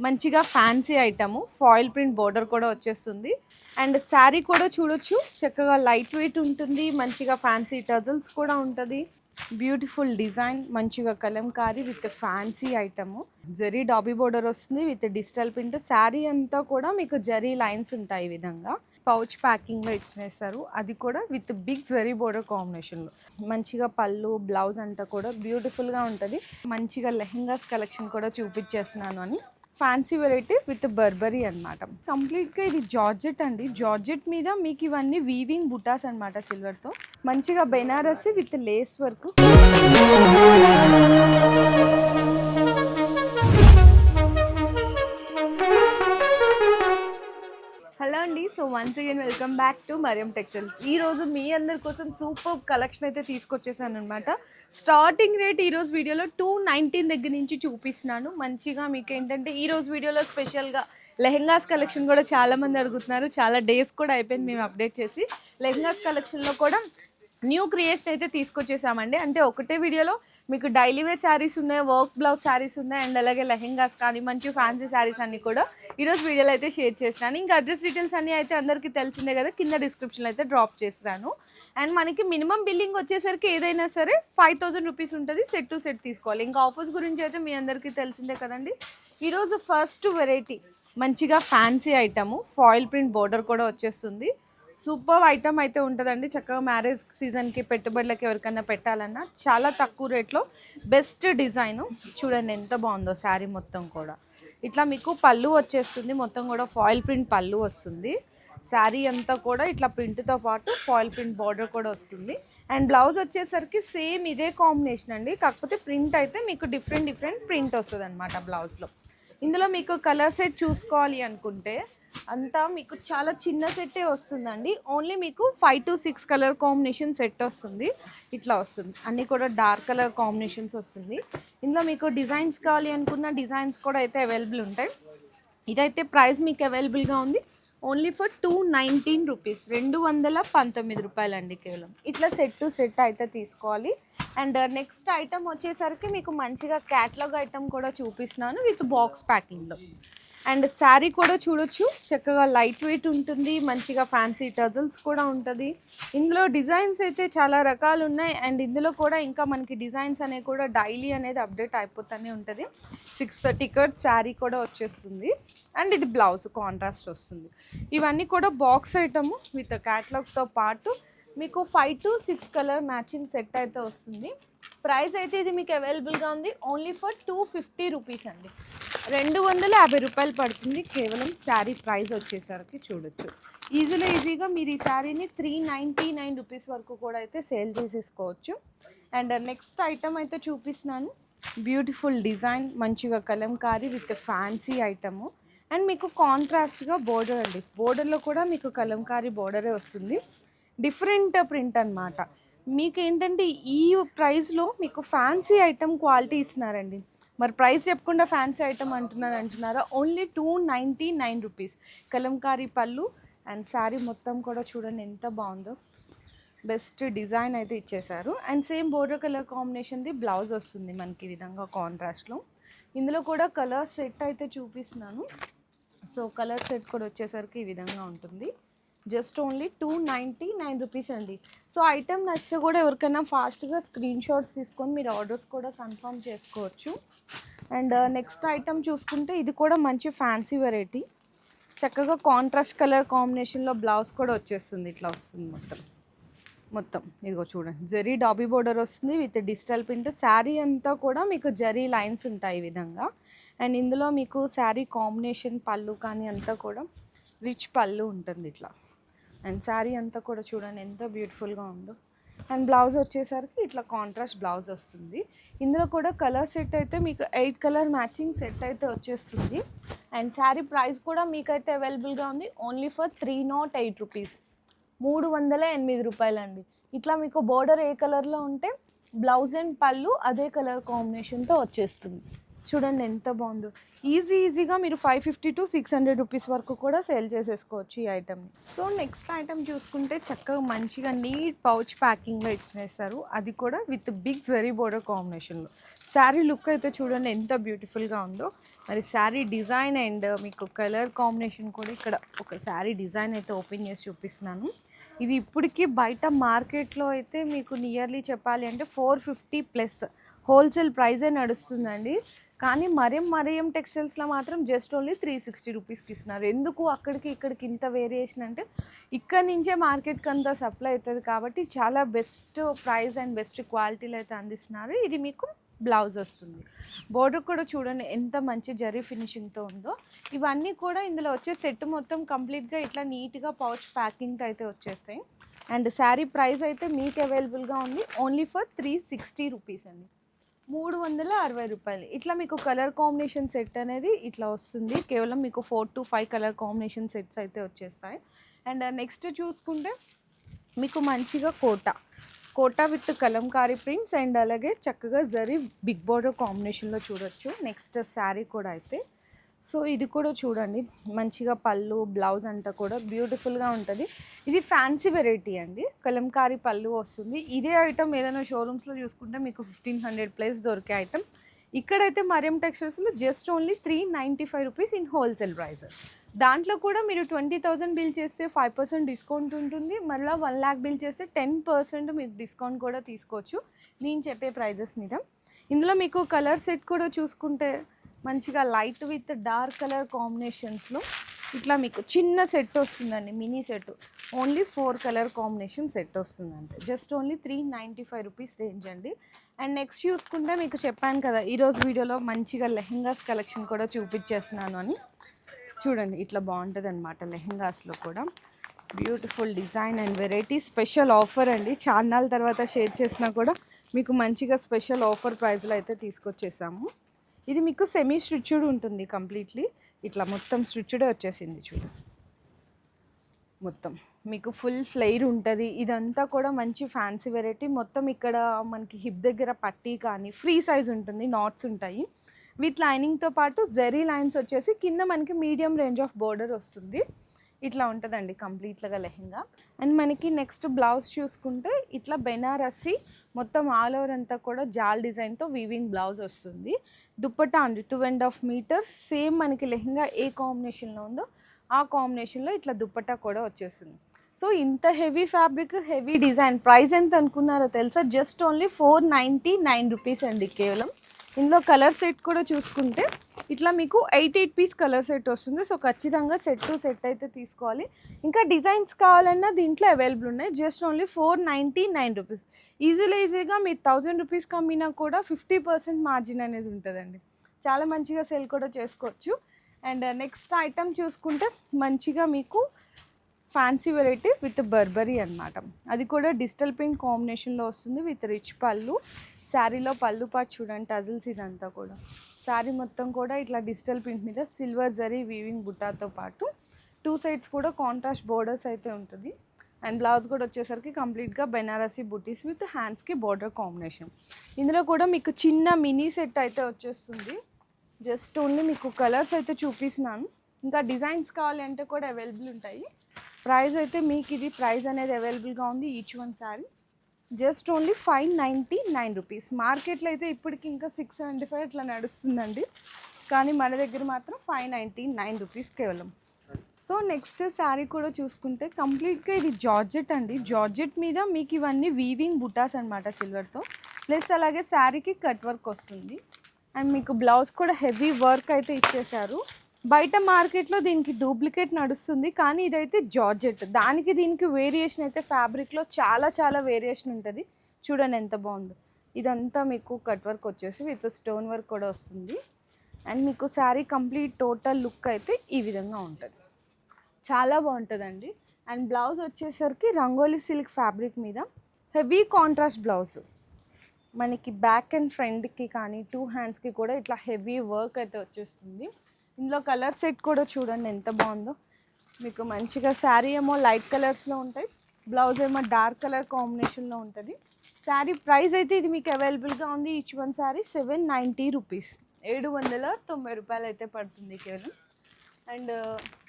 మంచిగా fancy item foil print border కూడా వచ్చేస్తుంది. అండ్ శారీ కూడా చూడొచ్చు, చక్కగా లైట్ వెయిట్ ఉంటుంది. మంచిగా ఫ్యాన్సీ టజల్స్ కూడా ఉంటుంది. బ్యూటిఫుల్ డిజైన్, మంచిగా Kalamkari with fancy item. Zari dobby border వస్తుంది విత్ డిజిటల్ ప్రింట్. శారీ అంతా కూడా మీకు జరీ లైన్స్ ఉంటాయి. ఈ విధంగా పౌచ్ ప్యాకింగ్ లో ఇచ్చేస్తారు, అది కూడా with big zari border combination లో. మంచిగా పళ్ళు బ్లౌజ్ అంతా కూడా బ్యూటిఫుల్ గా ఉంటుంది. మంచిగా లెహెంగాస్ కలెక్షన్ కూడా చూపించేస్తున్నాను అని. ఫ్యాన్సీ వెరైటీ విత్ బర్బరీ అనమాట. కంప్లీట్గా ఇది జార్జెట్ అండి. జార్జెట్ మీద మీకు ఇవన్నీ వీవింగ్ బుటాస్ అనమాట సిల్వర్తో. మంచిగా Banarasi with lace work. Hello అండి, so once again welcome back to Mariam textiles. ఈరోజు మీ అందరి కోసం సూపర్ కలెక్షన్ అయితే తీసుకొచ్చేసాను అనమాట. స్టార్టింగ్ రేట్ ఈరోజు వీడియోలో 219 దగ్గర నుంచి చూపిస్తున్నాను. మంచిగా మీకు ఏంటంటే ఈరోజు వీడియోలో స్పెషల్గా లెహెంగాస్ కలెక్షన్ కూడా చాలామంది అడుగుతున్నారు. చాలా డేస్ కూడా అయిపోయింది మేము అప్డేట్ చేసి. లెహెంగాస్ కలెక్షన్లో కూడా న్యూ క్రియేషన్ అయితే తీసుకొచ్చేసామండి. అంటే ఒకటే వీడియోలో మీకు డైలీ వేర్ శారీస్ ఉన్నాయి, వర్క్ బ్లౌజ్ శారీస్ ఉన్నాయి, అండ్ అలాగే లెహెంగాస్ కానీ మంచి ఫ్యాన్సీ శారీస్ అన్ని కూడా ఈరోజు వీడియోలో అయితే షేర్ చేస్తాను. ఇంకా అడ్రస్ డీటెయిల్స్ అన్నీ అయితే అందరికీ తెలిసిందే కదా, కింద డిస్క్రిప్షన్లో అయితే డ్రాప్ చేస్తాను. అండ్ మనకి మినిమం బిల్లింగ్ వచ్చేసరికి ఏదైనా సరే 5000 రూపీస్ ఉంటుంది. సెట్ టు సెట్ తీసుకోవాలి. ఇంకా ఆఫర్స్ గురించి అయితే మీ అందరికీ తెలిసిందే కదండి. ఈరోజు ఫస్ట్ వెరైటీ మంచిగా fancy item foil print border కూడా వచ్చేస్తుంది. సూపర్ ఐటమ్ అయితే ఉంటుందండి. చక్కగా మ్యారేజ్ సీజన్కి పెట్టుబడులకి ఎవరికైనా పెట్టాలన్నా చాలా తక్కువ రేట్లో బెస్ట్ డిజైన్. చూడండి ఎంత బాగుందో శారీ మొత్తం కూడా. ఇట్లా మీకు పళ్ళు వచ్చేస్తుంది, మొత్తం కూడా ఫాయిల్ ప్రింట్ పళ్ళు వస్తుంది. శారీ అంతా కూడా ఇట్లా ప్రింట్తో పాటు ఫాయిల్ ప్రింట్ బార్డర్ కూడా వస్తుంది. అండ్ బ్లౌజ్ వచ్చేసరికి సేమ్ ఇదే కాంబినేషన్ అండి, కాకపోతే ప్రింట్ అయితే మీకు డిఫరెంట్ ప్రింట్ వస్తుంది అనమాట బ్లౌజ్లో. ఇందులో మీకు కలర్ సెట్ చూసుకోవాలి అనుకుంటే అంతా మీకు చాలా చిన్న సెట్టే వస్తుందండి. ఓన్లీ మీకు 5 to 6 కలర్ కాంబినేషన్ సెట్ వస్తుంది. ఇట్లా వస్తుంది, అన్నీ కూడా డార్క్ కలర్ కాంబినేషన్స్ వస్తుంది. ఇందులో మీకు డిజైన్స్ కావాలి అనుకున్న డిజైన్స్ కూడా అయితే అవైలబుల్ ఉంటాయి. ఇదైతే ప్రైస్ మీకు అవైలబుల్గా ఉంది ఓన్లీ ఫర్ 219 రూపీస్, 219 రూపాయలండి కేవలం. ఇట్లా సెట్ టు సెట్ అయితే తీసుకోవాలి. అండ్ నెక్స్ట్ ఐటమ్ వచ్చేసరికి మీకు మంచిగా క్యాటలాగ్ ఐటమ్ కూడా చూపిస్తున్నాను విత్ బాక్స్ ప్యాకింగ్లో. అండ్ శారీ కూడా చూడొచ్చు, చక్కగా లైట్ వెయిట్ ఉంటుంది. మంచిగా ఫ్యాన్సీ టజల్స్ కూడా ఉంటుంది. ఇందులో డిజైన్స్ అయితే చాలా రకాలు ఉన్నాయి. అండ్ ఇందులో కూడా ఇంకా మనకి డిజైన్స్ అనేవి కూడా డైలీ అనేది అప్డేట్ అయిపోతూనే ఉంటుంది. 630 కట్ శారీ కూడా వచ్చేస్తుంది. అండ్ ఇది బ్లౌజ్ కాంట్రాస్ట్ వస్తుంది. ఇవన్నీ కూడా బాక్స్ ఐటమ్ విత్ క్యాటలాగ్తో పాటు మీకు 5 to 6 కలర్ మ్యాచింగ్ సెట్ అయితే వస్తుంది. ప్రైస్ అయితే ఇది మీకు అవైలబుల్గా ఉంది ఓన్లీ ఫర్ 250 రూపీస్ అండి. 250 రూపాయలు పడుతుంది కేవలం. శారీ ప్రైస్ వచ్చేసరికి చూడొచ్చు. ఈజీగా మీరు ఈ శారీని 399 రూపీస్ వరకు కూడా అయితే సేల్ చేసేసుకోవచ్చు. అండ్ నెక్స్ట్ ఐటమ్ అయితే చూపిస్తున్నాను. బ్యూటిఫుల్ డిజైన్, మంచిగా Kalamkari with fancy item. And మీకు కాంట్రాస్ట్గా బోర్డర్ అండి. బోర్డర్లో కూడా మీకు కలంకారీ బోర్డరే వస్తుంది. డిఫరెంట్ ప్రింట్ అనమాట. మీకు ఏంటంటే ఈ ప్రైస్లో మీకు ఫ్యాన్సీ ఐటమ్ క్వాలిటీ ఇస్తున్నారండి. మరి ప్రైస్ చెప్పకుండా ఫ్యాన్సీ ఐటమ్ అంటున్నారా? Only 299 rupees. కలంకారీ పళ్ళు అండ్ శారీ మొత్తం కూడా చూడండి ఎంత బాగుందో. బెస్ట్ డిజైన్ అయితే ఇచ్చేసారు. అండ్ సేమ్ బోర్డర్ కలర్ కాంబినేషన్ది బ్లౌజ్ వస్తుంది మనకి ఈ విధంగా కాంట్రాస్ట్లో. ఇందులో కూడా కలర్ సెట్ అయితే చూపిస్తున్నాను. సో కలర్ సెట్ కూడా వచ్చేసరికి ఈ విధంగా ఉంటుంది. జస్ట్ ఓన్లీ 299 రూపీస్ అండి. సో ఐటమ్ నచ్చితే కూడా ఎవరికైనా ఫాస్ట్గా స్క్రీన్ షాట్స్ తీసుకొని మీరు ఆర్డర్స్ కూడా కన్ఫర్మ్ చేసుకోవచ్చు. అండ్ నెక్స్ట్ ఐటమ్ చూసుకుంటే ఇది కూడా మంచి ఫ్యాన్సీ వెరైటీ. చక్కగా కాంట్రాస్ట్ కలర్ కాంబినేషన్లో బ్లౌజ్ కూడా వచ్చేస్తుంది. ఇట్లా వస్తుంది మొత్తం ఇదిగో చూడండి. జరీ డాబీ బోర్డర్ వస్తుంది విత్ డిజిటల్ ప్రింట్. శారీ అంతా కూడా మీకు జరీ లైన్స్ ఉంటాయి ఈ విధంగా. అండ్ ఇందులో మీకు శారీ కాంబినేషన్ పళ్ళు కానీ అంతా కూడా రిచ్ పళ్ళు ఉంటుంది ఇట్లా. అండ్ శారీ అంతా కూడా చూడండి ఎంత బ్యూటిఫుల్గా ఉందో. అండ్ బ్లౌజ్ వచ్చేసరికి ఇట్లా కాంట్రాస్ట్ బ్లౌజ్ వస్తుంది. ఇందులో కూడా కలర్ సెట్ అయితే మీకు 8 కలర్ మ్యాచింగ్ సెట్ అయితే వచ్చేస్తుంది. అండ్ శారీ ప్రైస్ కూడా మీకైతే అవైలబుల్గా ఉంది ఓన్లీ ఫర్ 308 రూపీస్, 308 రూపాయలండి. ఇట్లా మీకు బోర్డర్ ఏ కలర్లో ఉంటే బ్లౌజ్ అండ్ పళ్ళు అదే కలర్ కాంబినేషన్తో వచ్చేస్తుంది. చూడండి ఎంత బాగుందో. ఈజీగా మీరు 550 to 600 రూపీస్ వరకు కూడా సేల్ చేసేసుకోవచ్చు ఈ ఐటమ్ని. సో నెక్స్ట్ ఐటమ్ చూసుకుంటే చక్కగా మంచిగా నీట్ పౌచ్ ప్యాకింగ్లో ఇచ్చేస్తారు, అది కూడా విత్ బిగ్ జరీ బోర్డర్ కాంబినేషన్లో. శారీ లుక్ అయితే చూడండి ఎంత బ్యూటిఫుల్గా ఉందో. మరి శారీ డిజైన్ అండ్ మీకు కలర్ కాంబినేషన్ కూడా ఇక్కడ ఒక శారీ డిజైన్ అయితే ఓపెన్ చేసి చూపిస్తున్నాను. ఇది ఇప్పటికీ బయట మార్కెట్లో అయితే మీకు నియర్లీ చెప్పాలి అంటే 450+ హోల్సేల్ ప్రైజే నడుస్తుందండి. కానీ మరియం టెక్స్టైల్స్లో మాత్రం జస్ట్ ఓన్లీ 360 రూపీస్కి ఇస్తున్నారు. ఎందుకు అక్కడికి ఇక్కడికి ఇంత వేరియేషన్ అంటే ఇక్కడ నుంచే మార్కెట్కి అంతా సప్లై అవుతుంది కాబట్టి చాలా బెస్ట్ ప్రైస్ అండ్ బెస్ట్ క్వాలిటీలో అయితే అందిస్తున్నారు. ఇది మీకు బ్లౌజ్ వస్తుంది. బోర్డర్ కూడా చూడండి ఎంత మంచి జరీ ఫినిషింగ్తో ఉందో. ఇవన్నీ కూడా ఇందులో వచ్చే సెట్ మొత్తం కంప్లీట్గా ఇట్లా నీట్గా పౌచ్ ప్యాకింగ్తో అయితే వచ్చేస్తాయి. అండ్ శారీ ప్రైస్ అయితే మీకు అవైలబుల్గా ఉంది ఓన్లీ ఫర్ 360 రూపీస్ అండి, 360 రూపాయలు. ఇట్లా మీకు కలర్ కాంబినేషన్ సెట్ అనేది ఇట్లా వస్తుంది. కేవలం మీకు 4 to 5 కలర్ కాంబినేషన్ సెట్స్ అయితే వచ్చేస్తాయి. అండ్ నెక్స్ట్ చూసుకుంటే మీకు మంచిగా Kota with Kalamkari prints and అలాగే చక్కగా జరీ బిగ్ బోర్డర్ కాంబినేషన్లో చూడొచ్చు. నెక్స్ట్ శారీ కూడా అయితే సో ఇది కూడా చూడండి మంచిగా పళ్ళు బ్లౌజ్ అంతా కూడా బ్యూటిఫుల్గా ఉంటుంది. ఇది ఫ్యాన్సీ వెరైటీ అండి, కలంకారీ పళ్ళు వస్తుంది. ఇదే ఐటమ్ ఏదైనా షోరూమ్స్లో చూసుకుంటే మీకు 1500+ దొరికే ఐటమ్. ఇక్కడైతే మరియం టెక్స్టైల్స్లో just only 395 rupees in wholesale price. దాంట్లో కూడా మీరు 20,000 బిల్ చేస్తే 5% డిస్కౌంట్ ఉంటుంది. మళ్ళీ 1 lakh బిల్ చేస్తే 10% మీకు డిస్కౌంట్ కూడా తీసుకోవచ్చు నేను చెప్పే ప్రైజెస్ మీద. ఇందులో మీకు కలర్ సెట్ కూడా చూసుకుంటే మంచిగా లైట్ విత్ డార్క్ కలర్ కాంబినేషన్స్లో ఇట్లా మీకు చిన్న సెట్ వస్తుందండి, mini set. Only 4 colour combination set వస్తుందంటే జస్ట్ ఓన్లీ 395 రూపీస్ రేంజ్ అండి. అండ్ నెక్స్ట్ చూసుకుంటే మీకు చెప్పాను కదా ఈరోజు వీడియోలో మంచిగా లెహెంగాస్ కలెక్షన్ కూడా చూపించేస్తున్నాను అని. చూడండి ఇట్లా బాగుంటుంది అనమాట. లెహెంగాస్లో కూడా beautiful design and variety. Special offer అండి, చాన్నాళ్ళ తర్వాత షేర్ చేసినా కూడా మీకు మంచిగా స్పెషల్ ఆఫర్ ప్రైస్లో అయితే తీసుకొచ్చేసాము. ఇది మీకు సెమీ స్టిచ్డ్ ఉంటుంది కంప్లీట్లీ. ఇట్లా మొత్తం స్టిచ్డే వచ్చేసింది చూడండి, మొత్తం మీకు ఫుల్ ఫ్లెయిర్ ఉంటుంది. ఇదంతా కూడా మంచి ఫ్యాన్సీ వెరైటీ. మొత్తం ఇక్కడ మనకి హిప్ దగ్గర పట్టీ కానీ ఫ్రీ సైజ్ ఉంటుంది, నాట్స్ ఉంటాయి. విత్ లైనింగ్తో పాటు జెరీ లైన్స్ వచ్చేసి కింద మనకి మీడియం రేంజ్ ఆఫ్ బోర్డర్ వస్తుంది. ఇట్లా ఉంటుందండి కంప్లీట్గా లెహెంగా. అండ్ మనకి నెక్స్ట్ బ్లౌజ్ చూసుకుంటే ఇట్లా బెనారసి మొత్తం ఆల్ ఓవర్ అంతా కూడా జాల్ డిజైన్తో వీవింగ్ బ్లౌజ్ వస్తుంది. దుప్పట్టా అండి 2.5 మీటర్స్. సేమ్ మనకి లెహెంగా ఏ కాంబినేషన్లో ఉందో ఆ కాంబినేషన్లో ఇట్లా దుప్పట్టా కూడా వచ్చేస్తుంది. సో ఇంత heavy fabric, heavy design. Price ఎంత అనుకున్నారో తెలుసా? జస్ట్ ఓన్లీ 499 రూపీస్ అండి కేవలం. ఇందులో కలర్ సెట్ కూడా చూసుకుంటే ఇట్లా మీకు 8 పీస్ కలర్ సెట్ వస్తుంది. సో ఖచ్చితంగా సెట్ టు సెట్ అయితే తీసుకోవాలి. ఇంకా డిజైన్స్ కావాలన్నా దీంట్లో అవైలబుల్ ఉన్నాయి. Just only 499 rupees. ఈజీగా మీరు 1000 రూపీస్కి అమ్మినా కూడా 50% మార్జిన్ అనేది ఉంటుందండి. చాలా మంచిగా సేల్ కూడా చేసుకోవచ్చు. అండ్ నెక్స్ట్ ఐటమ్ చూసుకుంటే మంచిగా మీకు ఫ్యాన్సీ వెరైటీ విత్ బర్బరీ అనమాట. అది కూడా డిజిటల్ ప్రింట్ కాంబినేషన్లో వస్తుంది విత్ రిచ్ పళ్ళు. శారీలో పళ్ళు పాటు చూడండి టజిల్స్. ఇదంతా కూడా శారీ మొత్తం కూడా ఇట్లా డిజిటల్ ప్రింట్ మీద సిల్వర్ జరీ వీవింగ్ బుట్టాతో పాటు 2 సైడ్స్ కూడా కాంట్రాస్ట్ బోర్డర్స్ అయితే ఉంటుంది. అండ్ బ్లౌజ్ కూడా వచ్చేసరికి కంప్లీట్గా బెనారసీ బుటీస్ విత్ హ్యాండ్స్కి బోర్డర్ కాంబినేషన్. ఇందులో కూడా మీకు చిన్న మినీ సెట్ అయితే వచ్చేస్తుంది. జస్ట్ ఓన్లీ మీకు కలర్స్ అయితే చూపిస్తున్నాను. ఇంకా డిజైన్స్ కావాలి అంటే కూడా అవైలబుల్ ఉంటాయి. ప్రైస్ అయితే మీకు ఇది ప్రైస్ అనేది అవైలబుల్గా ఉంది. Each one sari just only 599 rupees. మార్కెట్లో అయితే ఇప్పటికి ఇంకా 675 ఇట్లా నడుస్తుందండి, కానీ మన దగ్గర మాత్రం 599 రూపీస్ కేవలం. సో నెక్స్ట్ శారీ కూడా చూసుకుంటే కంప్లీట్గా ఇది జార్జెట్ అండి. జార్జెట్ మీద మీకు ఇవన్నీ వీవింగ్ బుటాస్ అనమాట సిల్వర్తో. ప్లస్ అలాగే శారీకి కట్ వర్క్ వస్తుంది. అండ్ మీకు బ్లౌజ్ కూడా హెవీ వర్క్ అయితే ఇచ్చేసారు. బయట మార్కెట్లో దీనికి డూప్లికేట్ నడుస్తుంది, కానీ ఇదైతే జార్జెట్. దానికి దీనికి వేరియేషన్ అయితే ఫ్యాబ్రిక్లో చాలా వేరియేషన్ ఉంటుంది. చూడండి ఎంత బాగుందో. ఇదంతా మీకు కట్ వర్క్ వచ్చేసి విత్ స్టోన్ వర్క్ కూడా వస్తుంది. అండ్ మీకు శారీ కంప్లీట్ టోటల్ లుక్ అయితే ఈ విధంగా ఉంటుంది. చాలా బాగుంటుందండి. అండ్ బ్లౌజ్ వచ్చేసరికి రంగోలీ సిల్క్ ఫ్యాబ్రిక్ మీద హెవీ కాంట్రాస్ట్ బ్లౌజ్. మనకి బ్యాక్ అండ్ ఫ్రంట్కి కానీ 2 హ్యాండ్స్కి కూడా ఇట్లా హెవీ వర్క్ అయితే వచ్చేస్తుంది. ఇందులో కలర్ సెట్ కూడా చూడండి ఎంత బాగుందో. మీకు మంచిగా శారీ ఏమో లైట్ కలర్స్లో ఉంటాయి, బ్లౌజ్ ఏమో డార్క్ కలర్ కాంబినేషన్లో ఉంటుంది. శారీ ప్రైస్ అయితే ఇది మీకు అవైలబుల్గా ఉంది. Each one sari 790 rupees. 790 రూపాయలు అయితే పడుతుంది కేవలం. అండ్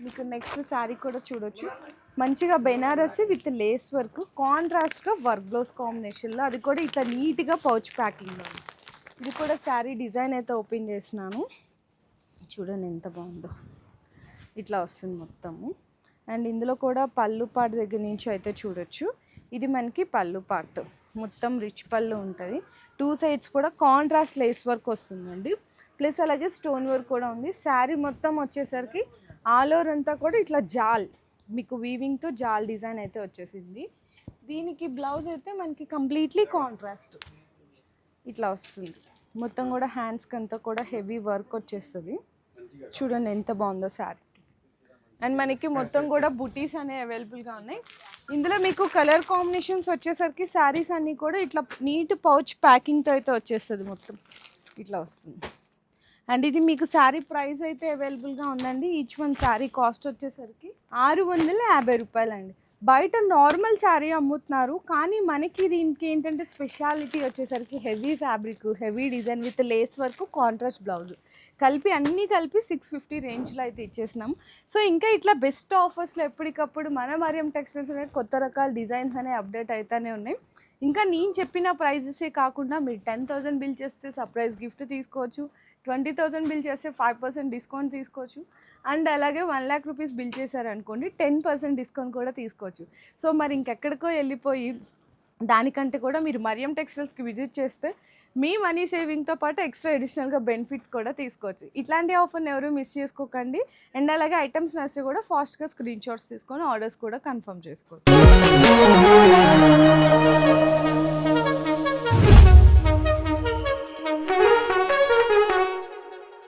మీకు నెక్స్ట్ శారీ కూడా చూడొచ్చు, మంచిగా బెనారసి విత్ లేస్ వర్క్, కాంట్రాస్ట్గా వర్క్ బ్లౌజ్ కాంబినేషన్లో, అది కూడా ఇట్లా నీట్గా పౌచ్ ప్యాకింగ్లో. ఇది కూడా శారీ డిజైన్ అయితే ఓపెన్ చేసినాను, చూడండి ఎంత బాగుందో, ఇట్లా వస్తుంది మొత్తము. అండ్ ఇందులో కూడా పళ్ళు పార్ట్ దగ్గర నుంచి అయితే చూడొచ్చు, ఇది మనకి పళ్ళు పార్ట్ మొత్తం రిచ్ పళ్ళు ఉంటుంది, 2 సైడ్స్ కూడా కాంట్రాస్ట్ లేస్ వర్క్ వస్తుందండి, ప్లస్ అలాగే స్టోన్ వర్క్ కూడా ఉంది. శారీ మొత్తం వచ్చేసరికి ఆల్ ఓవర్ అంతా కూడా ఇట్లా జాల్, మీకు వీవింగ్తో జాల్ డిజైన్ అయితే వచ్చేసింది. దీనికి బ్లౌజ్ అయితే మనకి కంప్లీట్లీ కాంట్రాస్ట్ ఇట్లా వస్తుంది, మొత్తం కూడా హ్యాండ్స్కి అంతా కూడా హెవీ వర్క్ వచ్చేస్తుంది. చూడండి ఎంత బాగుందో శారీ. అండ్ మనకి మొత్తం కూడా బుటీస్ అనేవి అవైలబుల్గా ఉన్నాయి. ఇందులో మీకు కలర్ కాంబినేషన్స్ వచ్చేసరికి శారీస్ అన్నీ కూడా ఇట్లా నీట్ పౌచ్ ప్యాకింగ్తో అయితే వచ్చేస్తుంది, మొత్తం ఇట్లా వస్తుంది. అండ్ ఇది మీకు శారీ ప్రైస్ అయితే అవైలబుల్గా ఉందండి. ఈచ్ వన్ శారీ కాస్ట్ వచ్చేసరికి 650 రూపాయలు అండి. బయట నార్మల్ శారీ అమ్ముతున్నారు, కానీ మనకి దీనికి ఏంటంటే స్పెషాలిటీ వచ్చేసరికి heavy fabric, heavy design with lace work, contrast blouse కలిపి అన్నీ కలిపి 650 రేంజ్లో అయితే ఇచ్చేసినాం. సో ఇంకా ఇట్లా బెస్ట్ ఆఫర్స్లో ఎప్పటికప్పుడు మన మరియం టెక్స్టైల్స్ అనేది కొత్త రకాల డిజైన్స్ అనేవి అప్డేట్ అవుతూనే ఉన్నాయి. ఇంకా నేను చెప్పిన ప్రైజెసే కాకుండా మీరు 10,000 బిల్ చేస్తే సర్ప్రైజ్ గిఫ్ట్ తీసుకోవచ్చు, 20,000 బిల్ చేస్తే 5% డిస్కౌంట్ తీసుకోవచ్చు, అండ్ అలాగే 1 lakh రూపీస్ బిల్ చేశారనుకోండి 10% డిస్కౌంట్ కూడా తీసుకోవచ్చు. సో మరి ఇంకెక్కడికో వెళ్ళిపోయి దానికంటే కూడా మీరు మరియం టెక్స్టైల్స్కి విజిట్ చేస్తే మీ మనీ సేవింగ్తో పాటు ఎక్స్ట్రా అడిషనల్గా బెనిఫిట్స్ కూడా తీసుకోవచ్చు. ఇట్లాంటి ఆఫర్ని ఎవరు మిస్ చేసుకోకండి. అండ్ అలాగే ఐటమ్స్ నచ్చితే కూడా ఫాస్ట్గా స్క్రీన్ షాట్స్ తీసుకొని ఆర్డర్స్ కూడా కన్ఫర్మ్ చేసుకోవచ్చు.